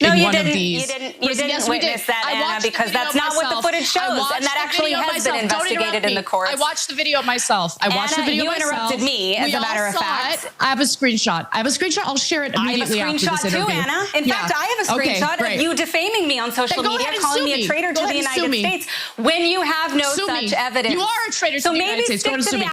No, in you one didn't. of these. You didn't witness that, Anna, because that's not what the footage shows, and that actually has been investigated in the courts. I watched the video myself. You interrupted me, as a matter of fact. I have a screenshot. I'll share it immediately after this interview. I have a screenshot too, Anna. In fact, I have a screenshot of you defaming me on social media, calling me a traitor to the United States when you have no such evidence. You are a traitor to the United States. Go ahead and sue me.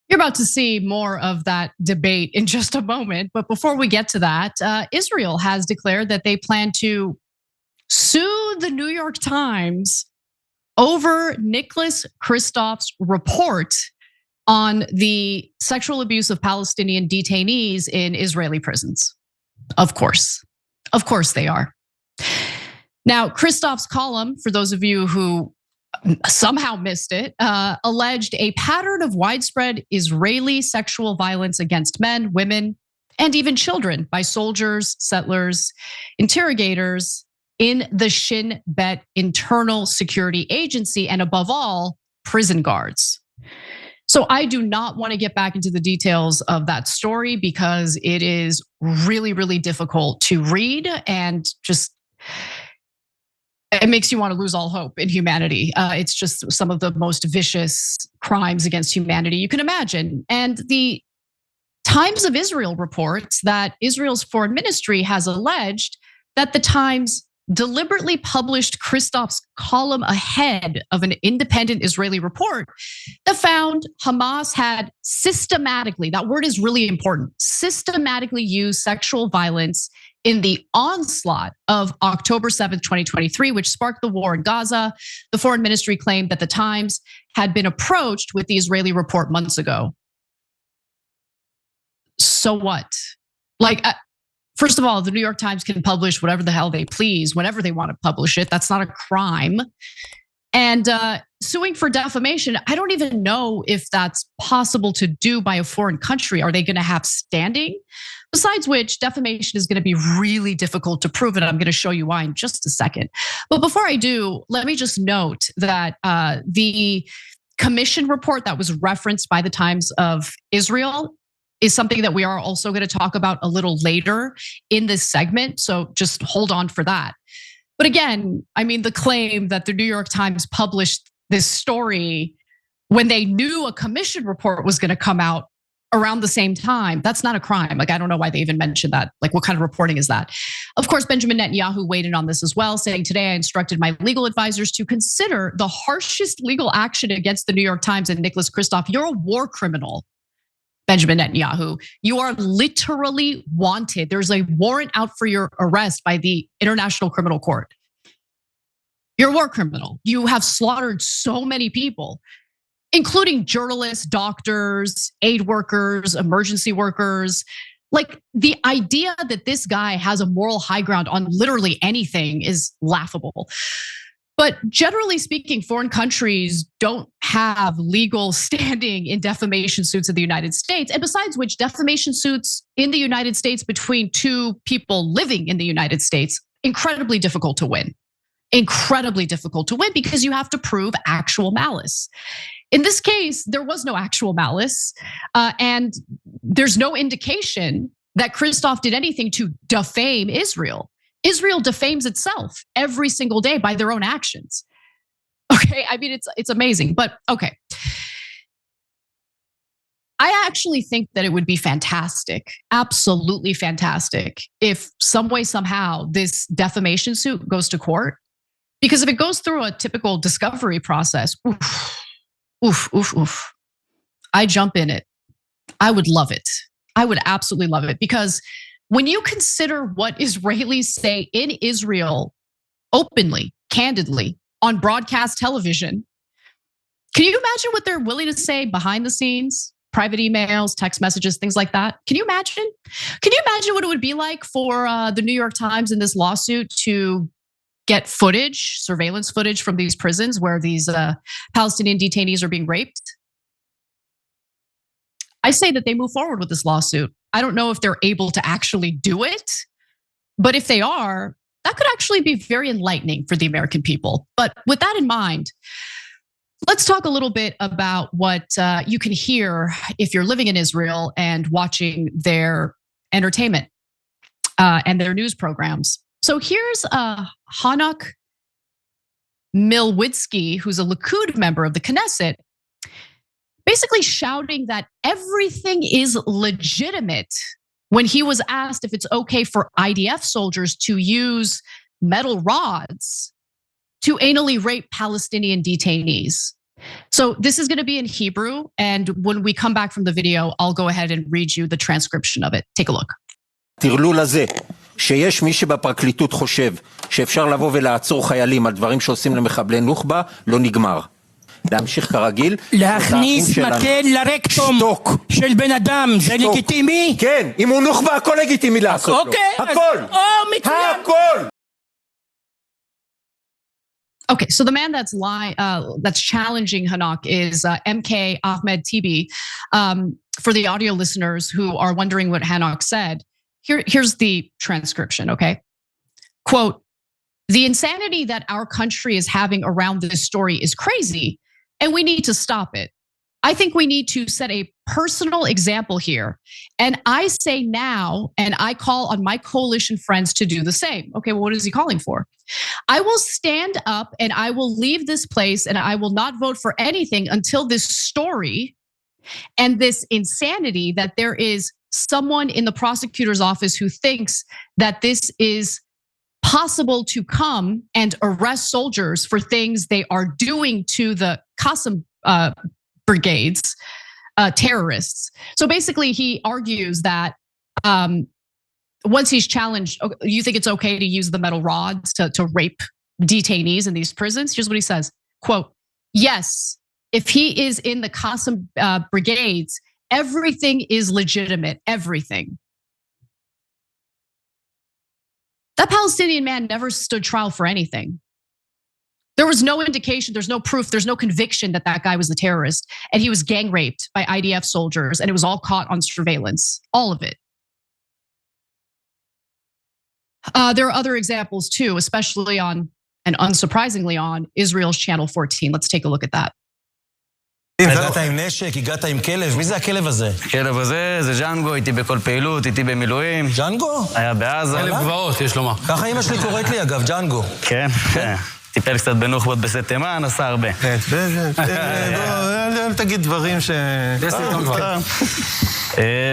You're about to see more of that debate in just a moment. But before we get to that, Israel has declared that they plan to sue the New York Times over Nicholas Kristof's report on the sexual abuse of Palestinian detainees in Israeli prisons. Of course they are. Now, Kristof's column, for those of you who somehow missed it, alleged a pattern of widespread Israeli sexual violence against men, women, and even children by soldiers, settlers, interrogators in the Shin Bet Internal Security Agency, and above all, prison guards. So I do not want to get back into the details of that story because it is really, really difficult to read and just it makes you want to lose all hope in humanity. It's just some of the most vicious crimes against humanity you can imagine. And the Times of Israel reports that Israel's foreign ministry has alleged that the Times deliberately published Kristof's column ahead of an independent Israeli report that found Hamas had systematically, that word is really important, systematically used sexual violence in the onslaught of October 7th, 2023, which sparked the war in Gaza. The foreign ministry claimed that the Times had been approached with the Israeli report months ago. So what? First of all, the New York Times can publish whatever the hell they please, whenever they want to publish it. That's not a crime. And suing for defamation, I don't even know if that's possible to do by a foreign country. Are they going to have standing? Besides which, defamation is going to be really difficult to prove, and I'm going to show you why in just a second. But before I do, let me just note that the commission report that was referenced by the Times of Israel is something that we are also going to talk about a little later in this segment. So just hold on for that. But again, I mean, the claim that the New York Times published this story when they knew a commission report was going to come out around the same time, that's not a crime. I don't know why they even mentioned that. What kind of reporting is that? Of course, Benjamin Netanyahu weighed in on this as well, saying, "Today I instructed my legal advisors to consider the harshest legal action against the New York Times and Nicholas Kristof. You're a war criminal, Benjamin Netanyahu. You are literally wanted. There's a warrant out for your arrest by the International Criminal Court. You're a war criminal. You have slaughtered so many people, including journalists, doctors, aid workers, emergency workers. The idea that this guy has a moral high ground on literally anything is laughable. But generally speaking, foreign countries don't have legal standing in defamation suits in the United States. And besides which, defamation suits in the United States between two people living in the United States, incredibly difficult to win. Incredibly difficult to win because you have to prove actual malice. In this case, there was no actual malice, and there's no indication that Kristof did anything to defame Israel. Israel defames itself every single day by their own actions. Okay, I mean, it's amazing, but okay. I actually think that it would be fantastic, absolutely fantastic, if some way, somehow, this defamation suit goes to court. Because if it goes through a typical discovery process, oof. I jump in it. I would love it. I would absolutely love it because when you consider what Israelis say in Israel openly, candidly, on broadcast television, can you imagine what they're willing to say behind the scenes? Private emails, text messages, things like that. Can you imagine? Can you imagine what it would be like for the New York Times in this lawsuit to get footage, surveillance footage from these prisons where these Palestinian detainees are being raped? I say that they move forward with this lawsuit. I don't know if they're able to actually do it, but if they are, that could actually be very enlightening for the American people. But with that in mind, let's talk a little bit about what you can hear if you're living in Israel and watching their entertainment. and their news programs. So here's Hanok Milwitsky, who's a Likud member of the Knesset, basically shouting that everything is legitimate when he was asked if it's okay for IDF soldiers to use metal rods to anally rape Palestinian detainees. So this is going to be in Hebrew, and when we come back from the video, I'll go ahead and read you the transcription of it. Take a look. תרלול הזה, שיש מי שבפרקליטות חושב שאפשר לבוא ולעצור חיילים על דברים שעושים למחבלי נוח'בה, לא נגמר. להמשיך כרגיל. להכניס מקל לרקטום של בן אדם, זה לגיטימי? כן, אם הוא נוח'בה, הכל לגיטימי לעשות לו. הכל. הכל. Okay, so the man that's challenging Hanok is MK Ahmed Tibi. For the audio listeners who are wondering what Hanok said, here's the transcription, okay? Quote, "The insanity that our country is having around this story is crazy, and we need to stop it. I think we need to set a personal example here. And I say now, and I call on my coalition friends to do the same." Okay, well, what is he calling for? "I will stand up and I will leave this place and I will not vote for anything until this story and this insanity that there is someone in the prosecutor's office who thinks that this is possible to come and arrest soldiers for things they are doing to the Qassam brigades, terrorists." So basically he argues that once he's challenged, you think it's okay to use the metal rods to rape detainees in these prisons? Here's what he says, quote, "Yes, if he is in the Qassam brigades, everything is legitimate, everything." That Palestinian man never stood trial for anything. There was no indication, there's no proof, there's no conviction that that guy was a terrorist. And he was gang raped by IDF soldiers, and it was all caught on surveillance, all of it. There are other examples too, especially on, and unsurprisingly on, Israel's Channel 14. Let's take a look at that. הגעת עם נשק, הגעת עם כלב, מי זה הכלב הזה? הכלב הזה זה ג'אנגו, איתי בכל פעילות, איתי במילואים. ג'אנגו? היה בעזה. כלב גבעות, יש לומר. ככה אמא שלי קוראת לי אגב, ג'אנגו. כן, טיפל קצת בנוח'בות בסט תימן, עשה הרבה. אל תגיד דברים ש...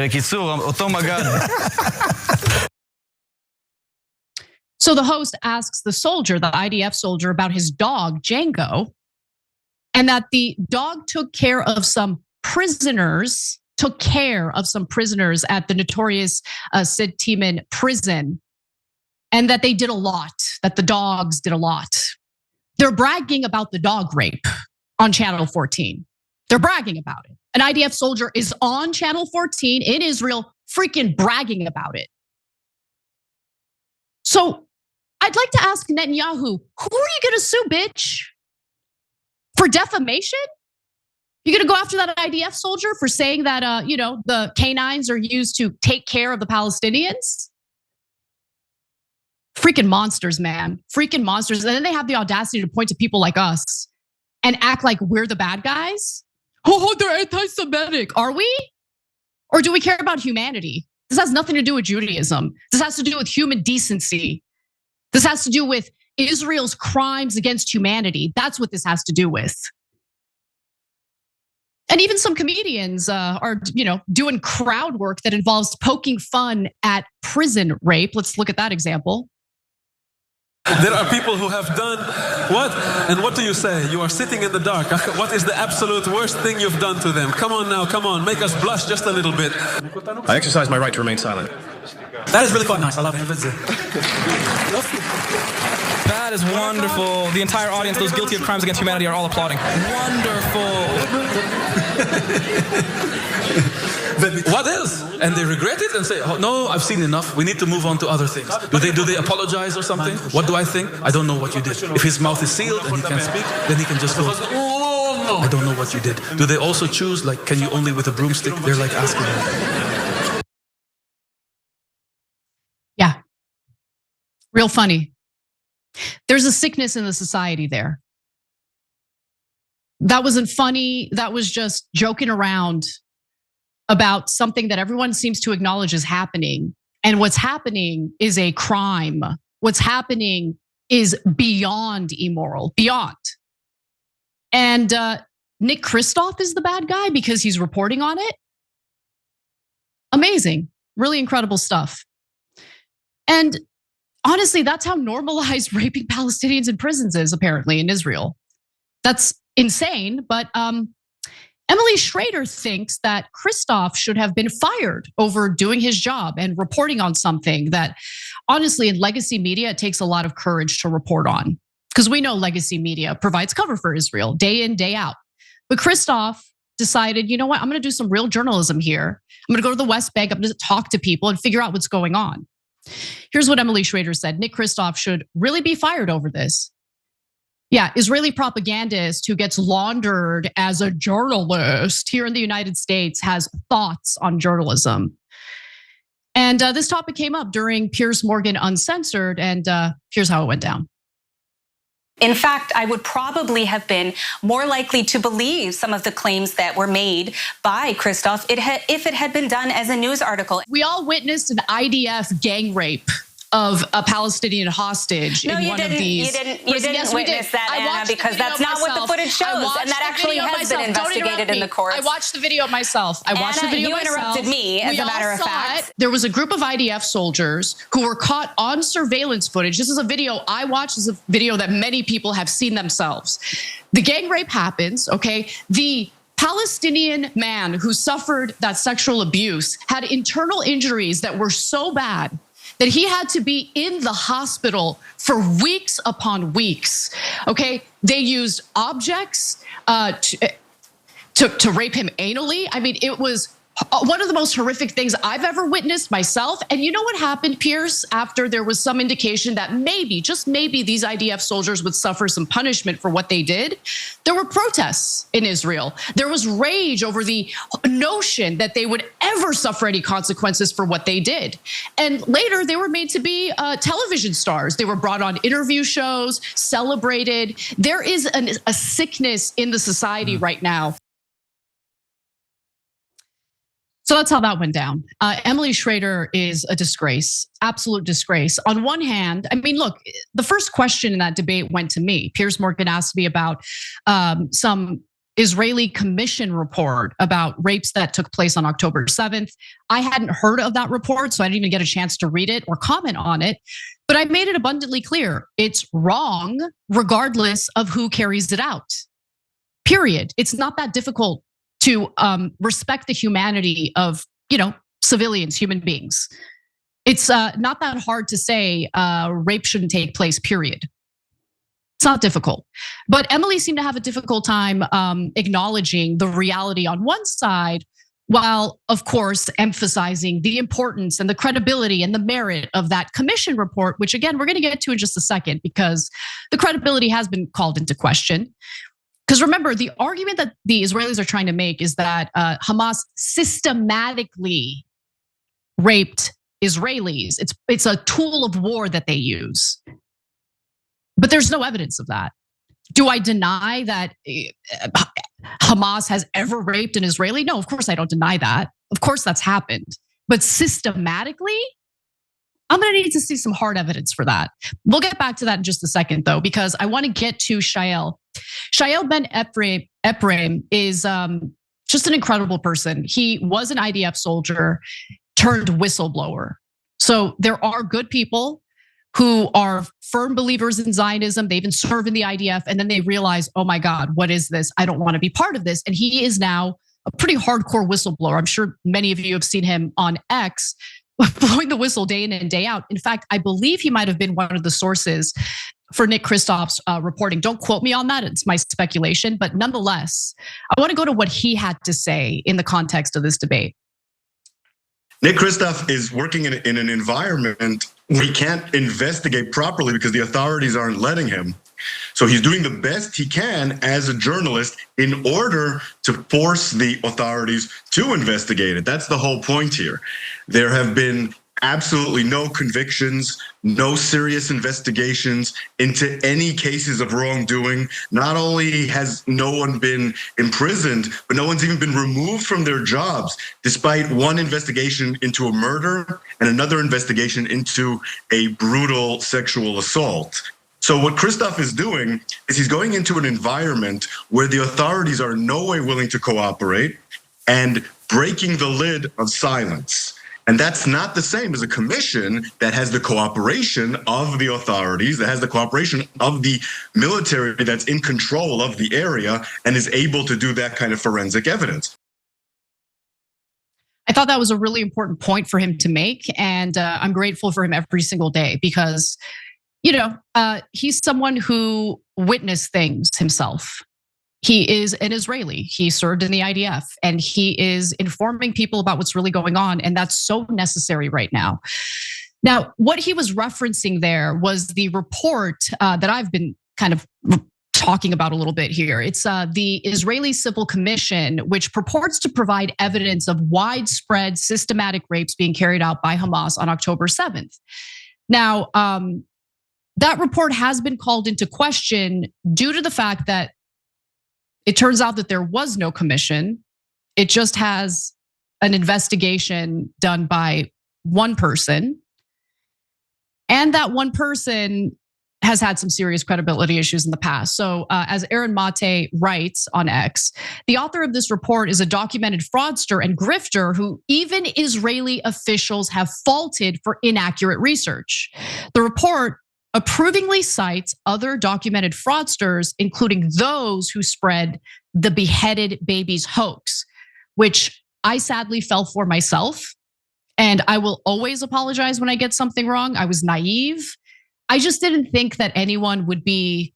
בקיצור, אותו מגד. So the host asks the soldier, the IDF soldier, about his dog, Django, and that the dog took care of some prisoners at the notorious Sid Timan prison, and that they did a lot, that the dogs did a lot. They're bragging about the dog rape on Channel 14. They're bragging about it. An IDF soldier is on Channel 14 in Israel freaking bragging about it. So I'd like to ask Netanyahu, who are you gonna sue, bitch? For defamation? You're gonna go after that IDF soldier for saying that the canines are used to take care of the Palestinians? Freaking monsters, man. Freaking monsters. And then they have the audacity to point to people like us and act like we're the bad guys. Oh, they're anti-Semitic. Are we? Or do we care about humanity? This has nothing to do with Judaism. This has to do with human decency. This has to do with Israel's crimes against humanity. That's what this has to do with. And even some comedians are, doing crowd work that involves poking fun at prison rape. Let's look at that example. There are people who have done what? And what do you say? You are sitting in the dark. What is the absolute worst thing you've done to them? Come on now, come on. Make us blush just a little bit. I exercise my right to remain silent. That is really quite nice. I love it. That is wonderful. The entire audience, those guilty of crimes against humanity, are all applauding. Wonderful. What else? And they regret it and say, "Oh, no, I've seen enough. We need to move on to other things." Do they apologize or something? What do I think? I don't know what you did. If his mouth is sealed and he can't speak, then he can just go, "Oh, no. I don't know what you did." Do they also choose, like, can you only with a broomstick? They're like asking him. Yeah. Real funny. There's a sickness in the society there. That wasn't funny. That was just joking around about something that everyone seems to acknowledge is happening. And what's happening is a crime. What's happening is beyond immoral, beyond. And Nick Kristof is the bad guy because he's reporting on it. Amazing, really incredible stuff. And honestly, that's how normalized raping Palestinians in prisons is apparently in Israel. That's insane, but Emily Schrader thinks that Kristof should have been fired over doing his job and reporting on something that honestly in legacy media, it takes a lot of courage to report on. Because we know legacy media provides cover for Israel day in, day out. But Kristof decided, you know what, I'm gonna do some real journalism here. I'm gonna go to the West Bank, I'm gonna talk to people and figure out what's going on. Here's what Emily Schrader said. Nick Kristof should really be fired over this. Yeah, Israeli propagandist who gets laundered as a journalist here in the United States has thoughts on journalism. And this topic came up during Piers Morgan Uncensored, and here's how it went down. In fact, I would probably have been more likely to believe some of the claims that were made by Kristof if it had been done as a news article. We all witnessed an IDF gang rape of a Palestinian hostage in one of these. You didn't witness that, Anna, because that's not what the footage shows, and that actually has been investigated in the courts. I watched the video myself. You interrupted me, as a matter of fact. There was a group of IDF soldiers who were caught on surveillance footage. This is a video I watched. This is a video that many people have seen themselves. The gang rape happens, okay? The Palestinian man who suffered that sexual abuse had internal injuries that were so bad that he had to be in the hospital for weeks upon weeks, okay? They used objects to rape him anally. I mean, it was one of the most horrific things I've ever witnessed myself. And you know what happened, Pierce, after there was some indication that maybe, just maybe, these IDF soldiers would suffer some punishment for what they did? There were protests in Israel. There was rage over the notion that they would ever suffer any consequences for what they did. And later, they were made to be television stars. They were brought on interview shows, celebrated. There is a sickness in the society right now. So that's how that went down. Emily Schrader is a disgrace, absolute disgrace. On one hand, I mean, look, the first question in that debate went to me. Piers Morgan asked me about some Israeli commission report about rapes that took place on October 7th. I hadn't heard of that report, so I didn't even get a chance to read it or comment on it. But I made it abundantly clear. It's wrong regardless of who carries it out. Period. It's not that difficult to respect the humanity of, civilians, human beings. It's not that hard to say rape shouldn't take place, period. It's not difficult. But Emily seemed to have a difficult time acknowledging the reality on one side, while, of course, emphasizing the importance and the credibility and the merit of that commission report, which, again, we're going to get to in just a second because the credibility has been called into question. Because remember, the argument that the Israelis are trying to make is that Hamas systematically raped Israelis. It's a tool of war that they use. But there's no evidence of that. Do I deny that Hamas has ever raped an Israeli? No, of course I don't deny that. Of course that's happened. But systematically? I'm gonna need to see some hard evidence for that. We'll get back to that in just a second though, because I wanna get to Shael. Shael Ben Ephraim is just an incredible person. He was an IDF soldier turned whistleblower. So there are good people who are firm believers in Zionism. They even serve in the IDF and then they realize, oh my God, what is this? I don't wanna be part of this. And he is now a pretty hardcore whistleblower. I'm sure many of you have seen him on X blowing the whistle day in and day out. In fact, I believe he might have been one of the sources for Nick Kristof's reporting. Don't quote me on that, it's my speculation. But nonetheless, I wanna go to what he had to say in the context of this debate. Nick Kristof is working in an environment where he can't investigate properly because the authorities aren't letting him. So he's doing the best he can as a journalist in order to force the authorities to investigate it. That's the whole point here. There have been absolutely no convictions, no serious investigations into any cases of wrongdoing. Not only has no one been imprisoned, but no one's even been removed from their jobs, despite one investigation into a murder and another investigation into a brutal sexual assault. So what Kristof is doing is he's going into an environment where the authorities are in no way willing to cooperate and breaking the lid of silence. And that's not the same as a commission that has the cooperation of the authorities, that has the cooperation of the military that's in control of the area and is able to do that kind of forensic evidence. I thought that was a really important point for him to make. And I'm grateful for him every single day because, he's someone who witnessed things himself. He is an Israeli. He served in the IDF and he is informing people about what's really going on. And that's so necessary right now. Now, what he was referencing there was the report that I've been kind of talking about a little bit here. It's the Israeli Civil Commission, which purports to provide evidence of widespread systematic rapes being carried out by Hamas on October 7th. Now, that report has been called into question due to the fact that it turns out that there was no commission. It just has an investigation done by one person. And that one person has had some serious credibility issues in the past. So as Aaron Mate writes on X, the author of this report is a documented fraudster and grifter who even Israeli officials have faulted for inaccurate research. The report approvingly cites other documented fraudsters, including those who spread the beheaded babies hoax, which I sadly fell for myself. And I will always apologize when I get something wrong. I was naive. I just didn't think that anyone would be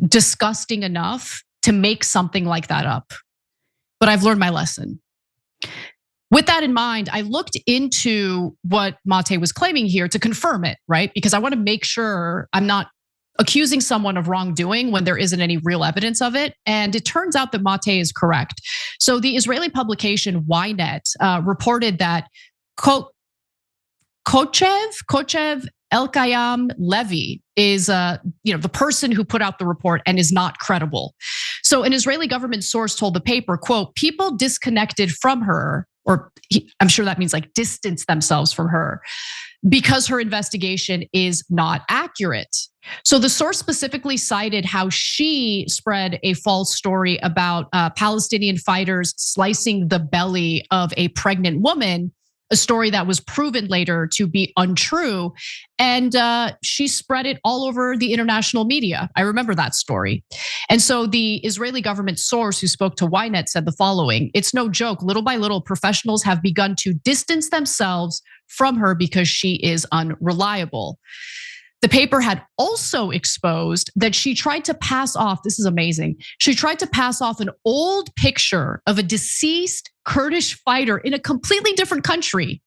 disgusting enough to make something like that up. But I've learned my lesson. With that in mind, I looked into what Mate was claiming here to confirm it, right? Because I want to make sure I'm not accusing someone of wrongdoing when there isn't any real evidence of it. And it turns out that Mate is correct. So the Israeli publication Ynet reported that Kochev Elkayam Levy is the person who put out the report and is not credible. So an Israeli government source told the paper, quote, people disconnected from her, I'm sure that means like distance themselves from her because her investigation is not accurate. So the source specifically cited how she spread a false story about Palestinian fighters slicing the belly of a pregnant woman, a story that was proven later to be untrue. And she spread it all over the international media. I remember that story. And so the Israeli government source who spoke to Ynet said the following: it's no joke, little by little, professionals have begun to distance themselves from her because she is unreliable. The paper had also exposed that she tried to pass off, this is amazing, she tried to pass off an old picture of a deceased Kurdish fighter in a completely different country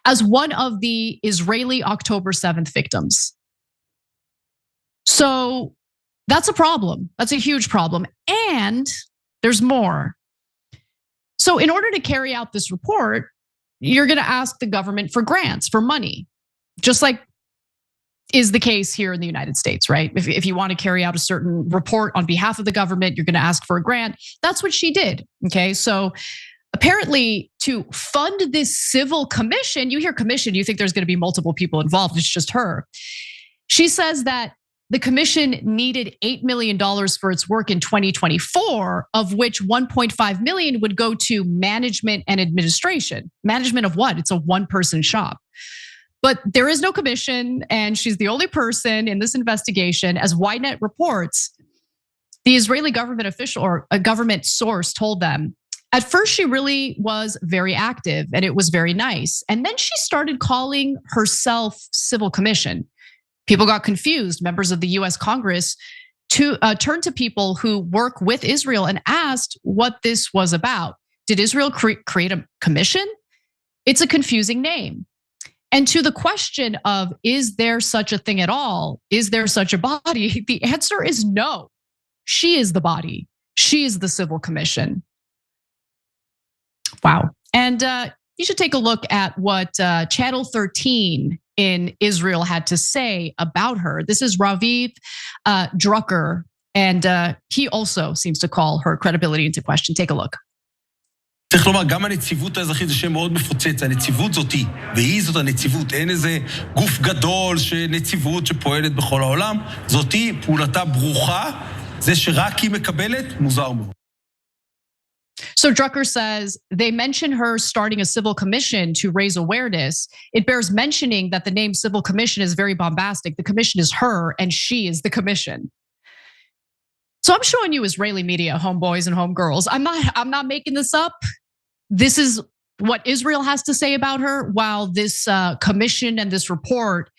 as one of the Israeli October 7th victims. So that's a problem. That's a huge problem. And there's more. So in order to carry out this report, you're going to ask the government for grants, for money, just like is the case here in the United States, right? If you want to carry out a certain report on behalf of the government, you're going to ask for a grant. That's what she did, okay? So apparently to fund this civil commission, you hear commission, you think there's going to be multiple people involved, it's just her. She says that the commission needed $8 million for its work in 2024, of which 1.5 million would go to management and administration. Management of what? It's a one-person shop. But there is no commission, and she's the only person in this investigation. As Ynet reports, the Israeli government official or a government source told them, at first she really was very active and it was very nice. And then she started calling herself civil commission. People got confused. Members of the US Congress turned to people who work with Israel and asked what this was about. Did Israel create a commission? It's a confusing name. And to the question of, is there such a thing at all? Is there such a body? The answer is no. She is the body. She is the civil commission. Wow. And you should take a look at what Channel 13 in Israel had to say about her. This is Raviv Drucker, and he also seems to call her credibility into question. Take a look. צריך לומר, גם הנציבות האזרחית זה שם מאוד מפוצץ, הנציבות זאתי, והיא זאת הנציבות, אין איזה גוף גדול שנציבות שפועלת בכל העולם, זאתי פעולתה ברוכה, זה שרק היא מקבלת, מוזר מאוד. So Drucker says they mention her starting a civil commission to raise awareness. It bears mentioning that the name civil commission is very bombastic. The commission is her and she is the commission. So I'm showing you Israeli media, homeboys and homegirls. I'm not making this up. This is what Israel has to say about her, while this commission and this report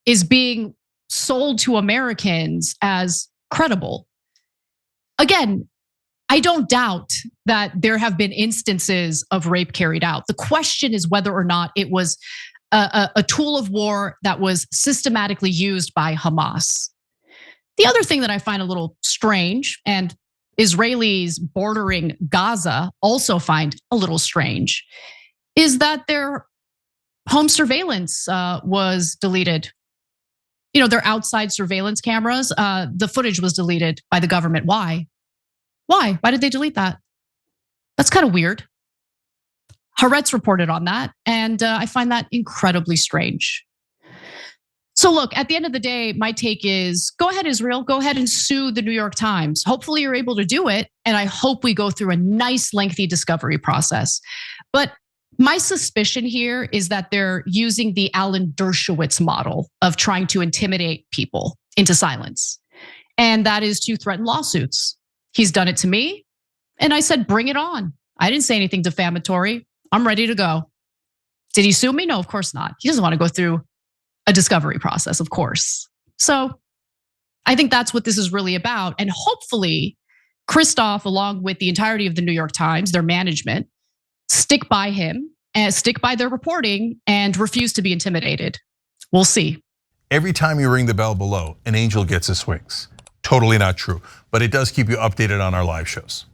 is being sold to Americans as credible. Again, I don't doubt that there have been instances of rape carried out. The question is whether or not it was a tool of war that was systematically used by Hamas. The other thing that I find a little strange, and Israelis bordering Gaza also find a little strange, is that their home surveillance was deleted. You know, their outside surveillance cameras, the footage was deleted by the government. Why? Why? Why did they delete that? That's kind of weird. Haaretz reported on that, and I find that incredibly strange. So look, at the end of the day, my take is go ahead, Israel, go ahead and sue the New York Times. Hopefully you're able to do it, and I hope we go through a nice, lengthy discovery process. But my suspicion here is that they're using the Alan Dershowitz model of trying to intimidate people into silence. And that is to threaten lawsuits. He's done it to me, and I said, bring it on. I didn't say anything defamatory. I'm ready to go. Did he sue me? No, of course not. He doesn't want to go through a discovery process, of course. So I think that's what this is really about. And hopefully Kristof, along with the entirety of the New York Times, their management, stick by him and stick by their reporting and refuse to be intimidated. We'll see. Every time you ring the bell below, an angel gets his wings. Totally not true, but it does keep you updated on our live shows.